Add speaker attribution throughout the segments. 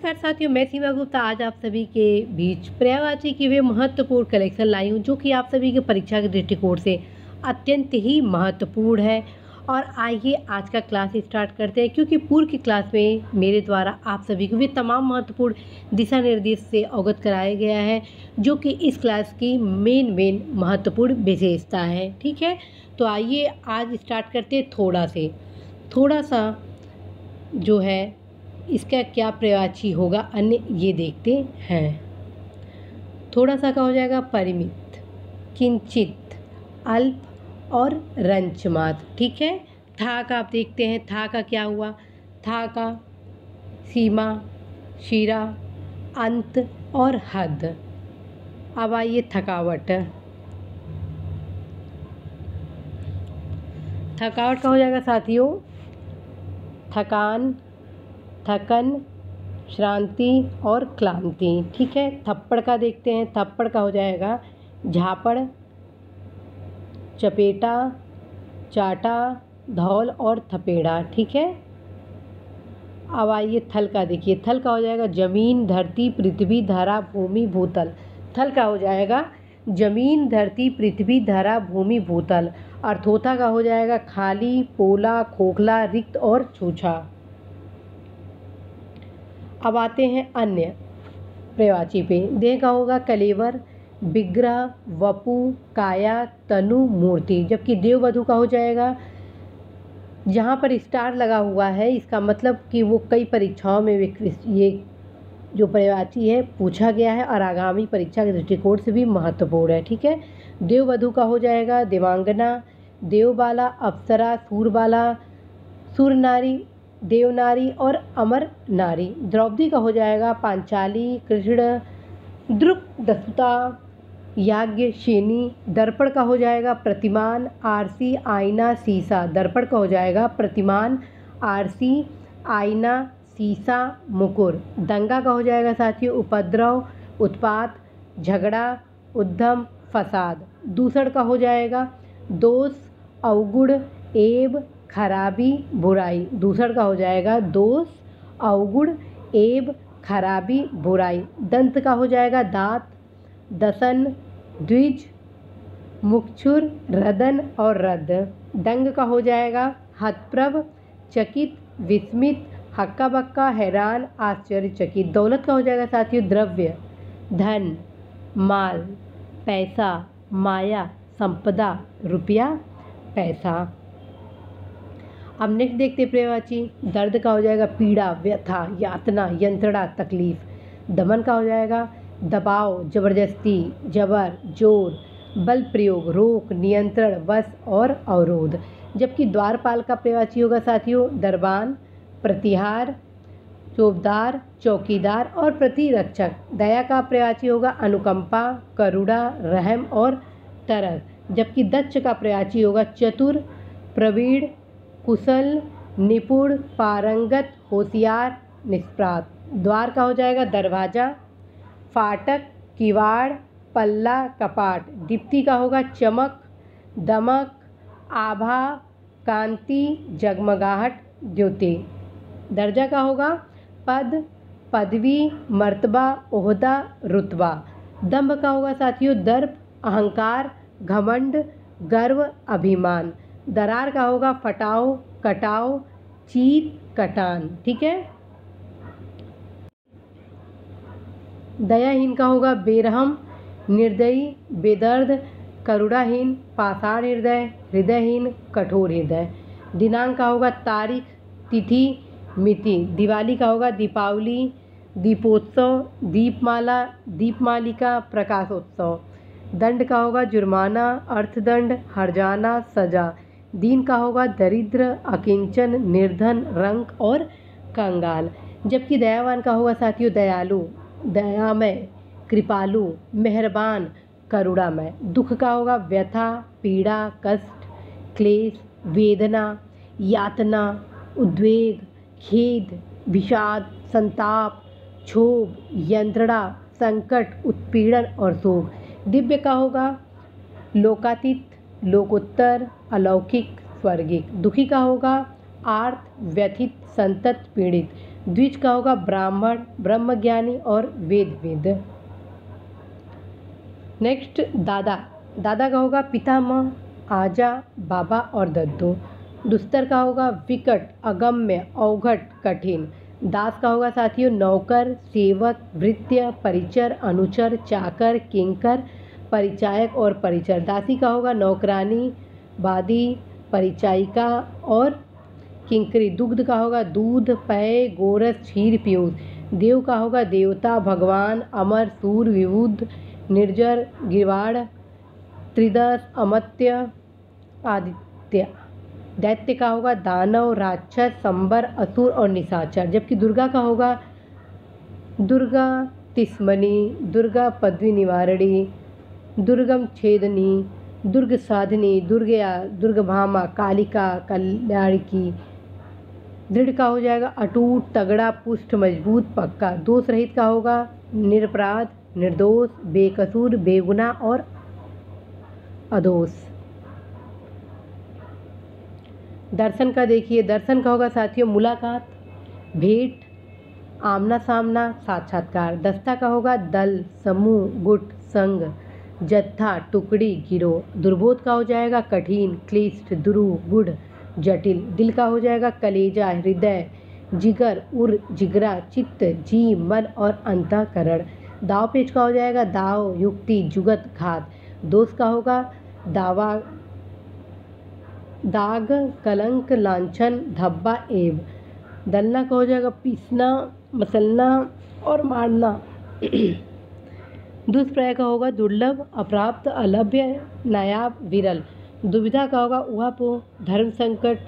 Speaker 1: नमस्कार साथियों, मैं सीमा गुप्ता आज आप सभी के बीच पर्यायवाची की वे महत्वपूर्ण कलेक्शन लाई हूँ जो कि आप सभी के परीक्षा के दृष्टिकोण से अत्यंत ही महत्वपूर्ण है। और आइए आज का क्लास स्टार्ट करते हैं, क्योंकि पूर्व की क्लास में मेरे द्वारा आप सभी को वे तमाम महत्वपूर्ण दिशा निर्देश से अवगत कराया गया है जो कि इस क्लास की मेन महत्वपूर्ण विशेषता है। ठीक है, तो आइए आज स्टार्ट करते हैं थोड़ा सा जो है इसका क्या पर्यायवाची होगा अन्य, ये देखते हैं। थोड़ा सा का हो जाएगा परिमित, किंचित, अल्प और रंच मात्र। ठीक है, था का आप देखते हैं, था का क्या हुआ, था का सीमा, शिरा, अंत और हद। अब आइए थकावट का हो जाएगा साथियों थकान, थकन, श्रांति और क्लांति। ठीक है, थप्पड़ का देखते हैं, थप्पड़ का हो जाएगा झापड़, चपेटा, चाटा, धौल और थपेड़ा। ठीक है, अब आइए थल का देखिए, थल का हो जाएगा जमीन, धरती, पृथ्वी, धरा, भूमि, भूतल। थल का हो जाएगा जमीन, धरती, पृथ्वी, धरा, भूमि, भूतल। और थोथा का हो जाएगा खाली, पोला, खोखला, रिक्त और छूछा। अब आते हैं अन्य पर्यायवाची पे। देह का होगा कलेवर, विग्रह, वपु, काया, तनु, मूर्ति। जबकि देववधु का हो जाएगा, जहाँ पर स्टार लगा हुआ है इसका मतलब कि वो कई परीक्षाओं में ये जो पर्यायवाची है पूछा गया है और आगामी परीक्षा के दृष्टिकोण से भी महत्वपूर्ण है। ठीक है, देववधु का हो जाएगा देवांगना, देवबाला, अप्सरा, सूरबाला, सुरनारी, देवनारी और अमर नारी। द्रौपदी का हो जाएगा पांचाली, कृष्ण, द्रुपदसुता, याज्ञसेनी। दर्पण का हो जाएगा प्रतिमान, आरसी, आईना, शीशा। दर्पण का हो जाएगा प्रतिमान, आरसी, आईना, शीशा, मुकुर। दंगा का हो जाएगा साथियों उपद्रव, उत्पात, झगड़ा, उद्यम, फसाद। दूषण का हो जाएगा दोष, अवगुण, एब, खराबी, बुराई। दूषण का हो जाएगा दोष, अवगुण, एब, खराबी, बुराई। दंत का हो जाएगा दांत, दसन, द्विज, मुक्षुर, रदन और रद। दंग का हो जाएगा हतप्रभ, चकित, विस्मित, हक्का बक्का, हैरान, आश्चर्यचकित। दौलत का हो जाएगा साथियों द्रव्य, धन, माल, पैसा, माया, संपदा, रुपया, पैसा। अब नेक्स्ट देखते पर्यायवाची। दर्द का हो जाएगा पीड़ा, व्यथा, यातना, यंत्रणा, तकलीफ। दमन का हो जाएगा दबाव, जबरदस्ती, जबर, जोर, बल प्रयोग, रोक, नियंत्रण, वश और अवरोध। जबकि द्वारपाल का पर्यायवाची होगा साथियों दरबान, प्रतिहार, चौबदार, चौकीदार और प्रतिरक्षक। दया का पर्यायवाची होगा अनुकंपा, करुणा, रहम और तरस। जबकि दक्ष का पर्यायवाची होगा चतुर, प्रवीण, कुशल, निपुण, पारंगत, होशियार, निष्पात। द्वार का हो जाएगा दरवाजा, फाटक, किवाड़, पल्ला, कपाट। दीप्ति का होगा चमक, दमक, आभा, कांति, जगमगाहट, ज्योति। दर्जा का होगा पद, पदवी, मर्तबा, ओहदा, रुतबा। दंभ का होगा साथियों दर्प, अहंकार, घमंड, गर्व, अभिमान। दरार का होगा फटाओ, कटाओ, चीर, कटान। ठीक है, दयाहीन का होगा बेरहम, निर्दयी, बेदर्द, करुणाहीन, पाषाण हृदय, हृदयहीन, कठोर हृदय। दिनांक का होगा तारीख, तिथि, मिति। दिवाली का होगा दीपावली, दीपोत्सव, दीपमाला, दीपमालिका, प्रकाशोत्सव। दंड का होगा जुर्माना, अर्थदंड, हर्जाना, सजा। दीन का होगा दरिद्र, अकिंचन, निर्धन, रंक और कंगाल। जबकि दयावान का होगा साथियों दयालु, दयामय, कृपालु, मेहरबान, करुणामय। दुख का होगा व्यथा, पीड़ा, कष्ट, क्लेश, वेदना, यातना, उद्वेग, खेद, विषाद, संताप, क्षोभ, यंत्रणा, संकट, उत्पीड़न और शोक। दिव्य का होगा लोकातीत, लोकोत्तर, अलौकिक, स्वर्गिक। दुखी का होगा आर्त, व्यथित, संतत, पीड़ित। द्विज का होगा ब्राह्मण, ब्रह्मज्ञानी और वेदविद। नेक्स्ट दादा, दादा का होगा पितामह, आजा, बाबा और दद्दू। दुस्तर का होगा विकट, अगम्य, अवघट, कठिन। दास का होगा साथियों नौकर, सेवक, भृत्य, परिचर, अनुचर, चाकर, किंकर, परिचायक और परिचर। दासी का होगा नौकरानी, बादी, परिचायिका और किंकरी। दुग्ध का होगा दूध, पेय, गोरस, क्षीर, पीयूष। देव का होगा देवता, भगवान, अमर, सूर, विबुध, निर्जर, गिरवाड़, त्रिदश, अमत्य, आदित्य। दैत्य का होगा दानव, राक्षस, संबर, असुर और निशाचर। जबकि दुर्गा का होगा दुर्गा तिस्मनी, दुर्गा पदवी निवारणी, दुर्गम छेदनी, दुर्ग साधिनी, दुर्गया, दुर्गभामा, कालिका, कल्याणिकी। दृढ़ का हो जाएगा अटूट, तगड़ा, पुष्ट, मजबूत, पक्का। दोष रहित का होगा निरपराध, निर्दोष, बेकसूर, बेगुनाह और अदोष। दर्शन का देखिए, दर्शन का होगा साथियों मुलाकात, भेंट, आमना सामना, साक्षात्कार। दस्ता का होगा दल, समूह, गुट, संग, जत्था, टुकड़ी, गिरोह। दुर्बोध का हो जाएगा कठिन, क्लिष्ट, दुरूह, गूढ़, जटिल। दिल का हो जाएगा कलेजा, हृदय, जिगर, उर, जिगरा, चित्त, जी, मन और अंतःकरण। दाव पेच का हो जाएगा दाव, युक्ति, जुगत, घात। दोष का होगा दावा, दाग, कलंक, लांछन, धब्बा, एब। दलना का हो जाएगा पीसना, मसलना और मारना। दुष्प्रय का होगा दुर्लभ, अप्राप्त, अलभ्य, नायाब, विरल। दुविधा का होगा उहापोह, धर्म संकट,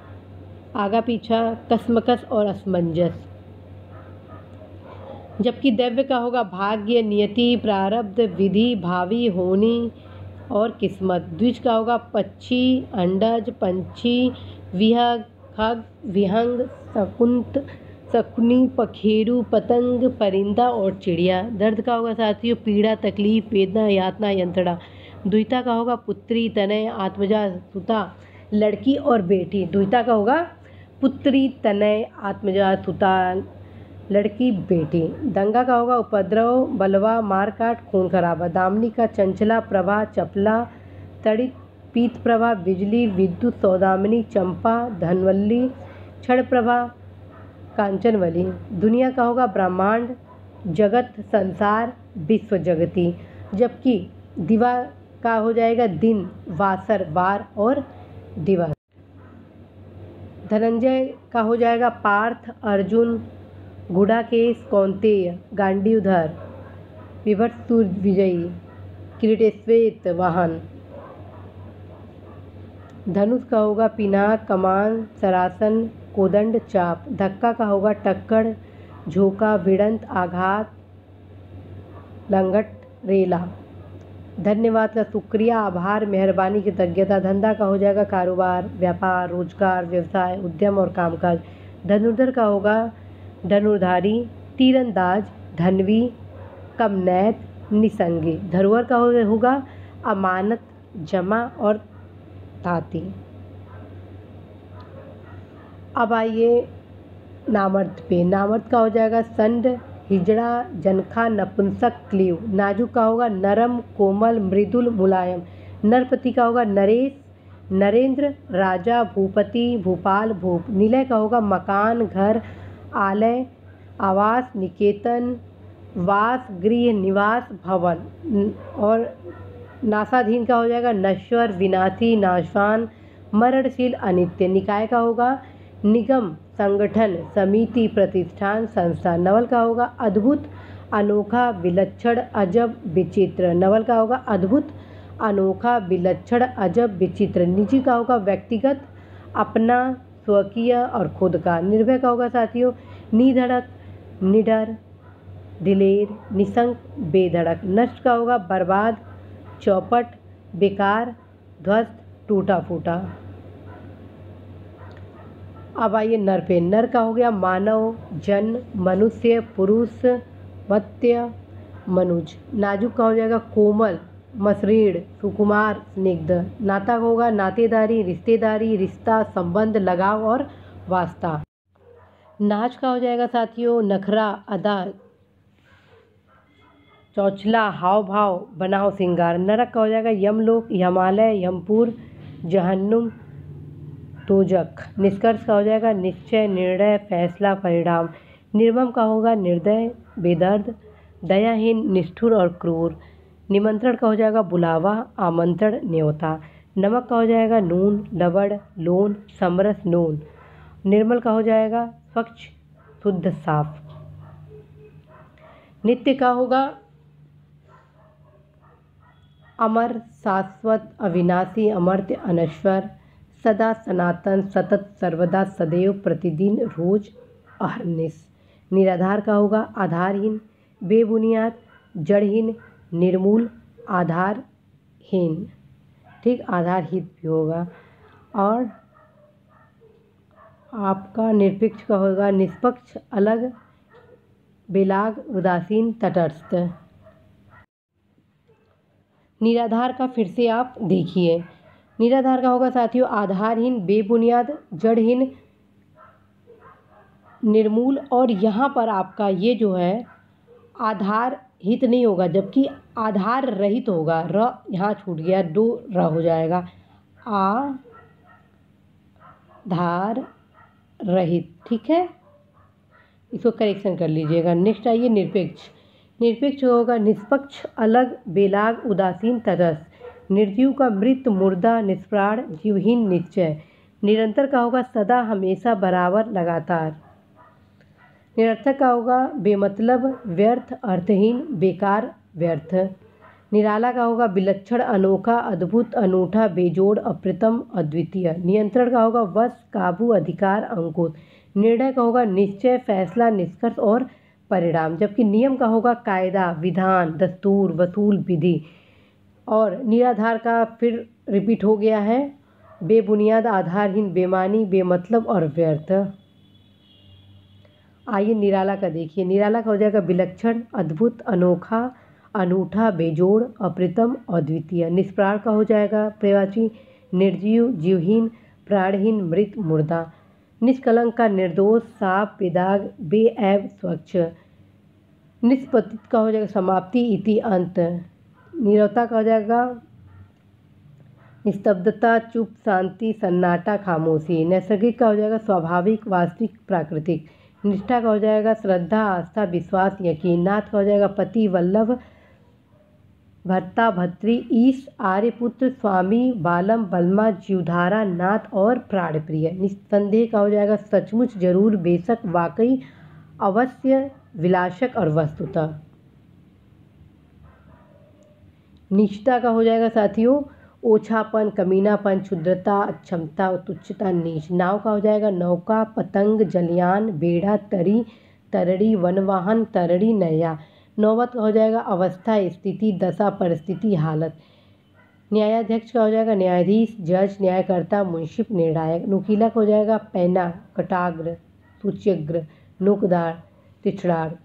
Speaker 1: आगा पीछा, कसमकस और असमंजस। जबकि दैव्य का होगा भाग्य, नियति, प्रारब्ध, विधि, भावी, होनी और किस्मत। द्विज का होगा पक्षी, अंडज, पंछी, विहग, खग, विहंग, शकुंत, शकुनी, पखेरु, पतंग, परिंदा और चिड़िया। दर्द का होगा साथियों पीड़ा, तकलीफ, वेदना, यातना, यंत्रणा। द्विता का होगा पुत्री, तनय, आत्मजा, सुता, लड़की और बेटी। द्विता का होगा पुत्री, तनय, आत्मजा, सुता, लड़की, बेटी। दंगा का होगा उपद्रव, बलवा, मारकाट, खून खराबा। दामिनी का चंचला, प्रभा, चपला, तड़ित, पीत प्रभा, बिजली, विद्युत, सौदामिनी, चंपा, धनवल्ली, क्षण प्रभा, कांचनवली। दुनिया का होगा ब्रह्मांड, जगत, संसार, विश्व जगती। जबकि दिवा का हो जाएगा दिन, वासर, वार और दिवस। धनंजय का हो जाएगा पार्थ, अर्जुन, गुडाकेश, कौंतेय, गांडीवधर, विभत्सुर, विजयी, किरीटेश्वेत, वाहन। धनुष का होगा पिनाक, कमान, सरासन, कोदंड, चाप। धक्का का होगा टक्कड़, झोंका, भिड़ंत, आघात, लंगट, रेला। धन्यवाद का शुक्रिया, आभार, मेहरबानी, कृतज्ञता। धंधा का हो जाएगा कारोबार, व्यापार, रोजगार, व्यवसाय, उद्यम और कामकाज। धनुर्धर का होगा धनुर्धारी, तीरंदाज, धनवी, कमनैत, निसंगी। धरोहर का होगा अमानत, जमा और ताती। अब आइए नामर्थ पे। नामर्थ का हो जाएगा संड, हिजड़ा, जनखा, नपुंसक, क्लीव। नाजुक का होगा नरम, कोमल, मृदुल, मुलायम। नरपति का होगा नरेश, नरेंद्र, राजा, भूपति, भूपाल, भूप। निलय का होगा मकान, घर, आलय, आवास, निकेतन, वास, गृह, निवास, भवन। और नासाधीन का हो जाएगा नश्वर, विनाशी, नाशवान, मरणशील, अनित्य। निकाय का होगा निगम, संगठन, समिति, प्रतिष्ठान, संस्था। नवल का होगा अद्भुत, अनोखा, विलक्षण, अजब, विचित्र। नवल का होगा अद्भुत, अनोखा, विलक्षण, अजब, विचित्र। निजी का होगा व्यक्तिगत, अपना, स्वकीय और खुद का। निर्भय का होगा साथियों निधड़क, निडर, दिलेर, निशंक, बेधड़क। नष्ट का होगा बर्बाद, चौपट, बेकार, ध्वस्त, टूटा फूटा। अब आइए नर पे। नर का हो गया मानव, जन, मनुष्य, पुरुष, मत्स्य, मनुज। नाजुक का हो जाएगा कोमल, मसृण, सुकुमार, स्निग्ध। नाता होगा नातेदारी, रिश्तेदारी, रिश्ता, संबंध, लगाव और वास्ता। नाच का हो जाएगा साथियों नखरा, अदा, चौचला, हाव भाव, बनाव, सिंगार। नरक का हो जाएगा यमलोक, यमालय, यमपुर, जहन्नुम, दोजख। निष्कर्ष का हो जाएगा निश्चय, निर्णय, फैसला, परिणाम। निर्मम का होगा निर्दय, बेदर्द, दयाहीन, निष्ठुर और क्रूर। निमंत्रण का हो जाएगा बुलावा, आमंत्रण, न्योता। नमक का हो जाएगा नून, लवण, लोन, समरस, नून। निर्मल का हो जाएगा स्वच्छ, शुद्ध, साफ। नित्य का होगा अमर, शाश्वत, अविनाशी, अमर्त्य, अनश्वर, सदा, सनातन, सतत, सर्वदा, सदैव, प्रतिदिन, रोज, अहर्निश। निराधार का होगा आधारहीन, बेबुनियाद, जड़हीन, निर्मूल, आधारहीन। ठीक, आधारहीन भी होगा। और आपका निरपेक्ष का होगा निष्पक्ष, अलग, बेलाग, उदासीन, तटस्थ। निराधार का फिर से आप देखिए। निराधार का होगा साथियों आधारहीन, बेबुनियाद, जड़हीन, निर्मूल। और यहाँ पर आपका ये जो है आधार हित नहीं होगा, जबकि आधार रहित होगा। र यहाँ छूट गया, दो र हो जाएगा। आधार रहित, ठीक है, इसको करेक्शन कर लीजिएगा। नेक्स्ट आइए निरपेक्ष। निरपेक्ष होगा निष्पक्ष, अलग, बेलाग, उदासीन, तटस्थ। निर्जीव का मृत, मुर्दा, निष्प्राण, जीवहीन, निश्चय। निरंतर का होगा सदा, हमेशा, बराबर, लगातार। निरर्थक का होगा बेमतलब, व्यर्थ, अर्थहीन, बेकार, व्यर्थ। निराला का होगा विलक्षण, अनोखा, अद्भुत, अनूठा, बेजोड़, अप्रतिम, अद्वितीय। नियंत्रण का होगा वश, काबू, अधिकार, अंकुश। निर्णय का होगा निश्चय, फैसला, निष्कर्ष और परिणाम। जबकि नियम का होगा कायदा, विधान, दस्तूर, वसूल, विधि। और निराधार का फिर रिपीट हो गया है बेबुनियाद, आधारहीन, बेमानी, बेमतलब और व्यर्थ। आइए निराला का देखिए। निराला का हो जाएगा विलक्षण, अद्भुत, अनोखा, अनूठा, बेजोड़, अप्रतिम, अद्वितीय। निष्प्राण का हो जाएगा पर्यायवाची निर्जीव, जीवहीन, प्राणहीन, मृत, मुर्दा। निष्कलंक का निर्दोष, साफ, बेदाग, बेऐब, स्वच्छ। निष्पतित का हो जाएगा समाप्ति, इति, अंत। नीरवता का हो जाएगा निस्तब्धता, चुप, शांति, सन्नाटा, खामोशी। नैसर्गिक का हो जाएगा स्वाभाविक, वास्तविक, प्राकृतिक। निष्ठा का हो जाएगा श्रद्धा, आस्था, विश्वास, यकीन। नाथ का हो जाएगा पति, वल्लभ, भर्ता, भर्तृ, ईश, आर्यपुत्र, स्वामी, बालम, बलमा, जीवधारा, नाथ और प्राणप्रिय। निस्संदेह का हो जाएगा सचमुच, जरूर, बेशक, वाकई, अवश्य, विलासक और वस्तुतः। नीचता का हो जाएगा साथियों ओछापन, कमीनापन, क्षुद्रता, अक्षमता, तुच्छता, नीच। नाव का हो जाएगा नौका, पतंग, जलयान, बेड़ा, तरी, तरड़ी, वनवाहन, तरड़ी, नैया। नौबत का हो जाएगा अवस्था, स्थिति, दशा, परिस्थिति, हालत। न्यायाध्यक्ष का हो जाएगा न्यायाधीश, जज, न्यायकर्ता, मुंशिफ, निर्णायक। नुकीला का हो जाएगा पैना, कटाग्र, सूच्यग्र, नोकदार, तिछड़ार।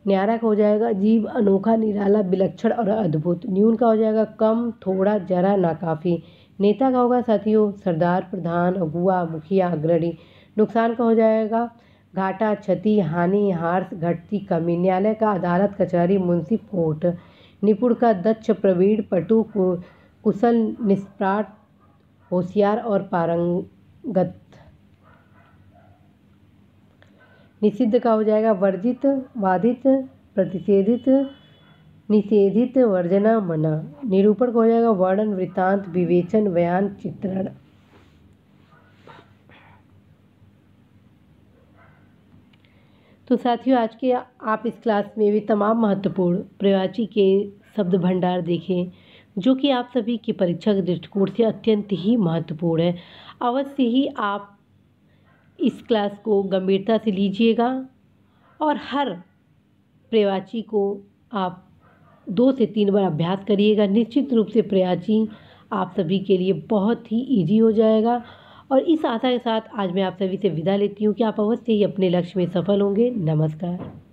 Speaker 1: न्यारा का हो जाएगा जीव, अनोखा, निराला, विलक्षण और अद्भुत। न्यून का हो जाएगा कम, थोड़ा, जरा, नाकाफी। नेता का होगा साथियों सरदार, प्रधान, अगुआ, मुखिया, अग्रणी। नुकसान का हो जाएगा घाटा, क्षति, हानि, हार्स, घटती, कमी। न्यायालय का अदालत, कचहरी, मुंशी, कोर्ट। निपुण का दक्ष, प्रवीण, पटु, कुशल, निष्पाट, होशियार और पारंगत। निषिद्ध का हो जाएगा वर्जित, बाधित, प्रतिषेधित, निषेधित, वर्जना, मना। निरूपण का हो जाएगा वर्णन, वृत्तांत, विवेचन, बयान, चित्रण। तो साथियों आज के आप इस क्लास में भी तमाम महत्वपूर्ण प्रवाची के शब्द भंडार देखें जो कि आप सभी की परीक्षा के दृष्टिकोण से अत्यंत ही महत्वपूर्ण है। अवश्य ही आप इस क्लास को गंभीरता से लीजिएगा और हर प्रवाची को आप 2 से 3 बार अभ्यास करिएगा। निश्चित रूप से प्रवाची आप सभी के लिए बहुत ही ईजी हो जाएगा। और इस आशा के साथ आज मैं आप सभी से विदा लेती हूँ कि आप अवश्य ही अपने लक्ष्य में सफल होंगे। नमस्कार।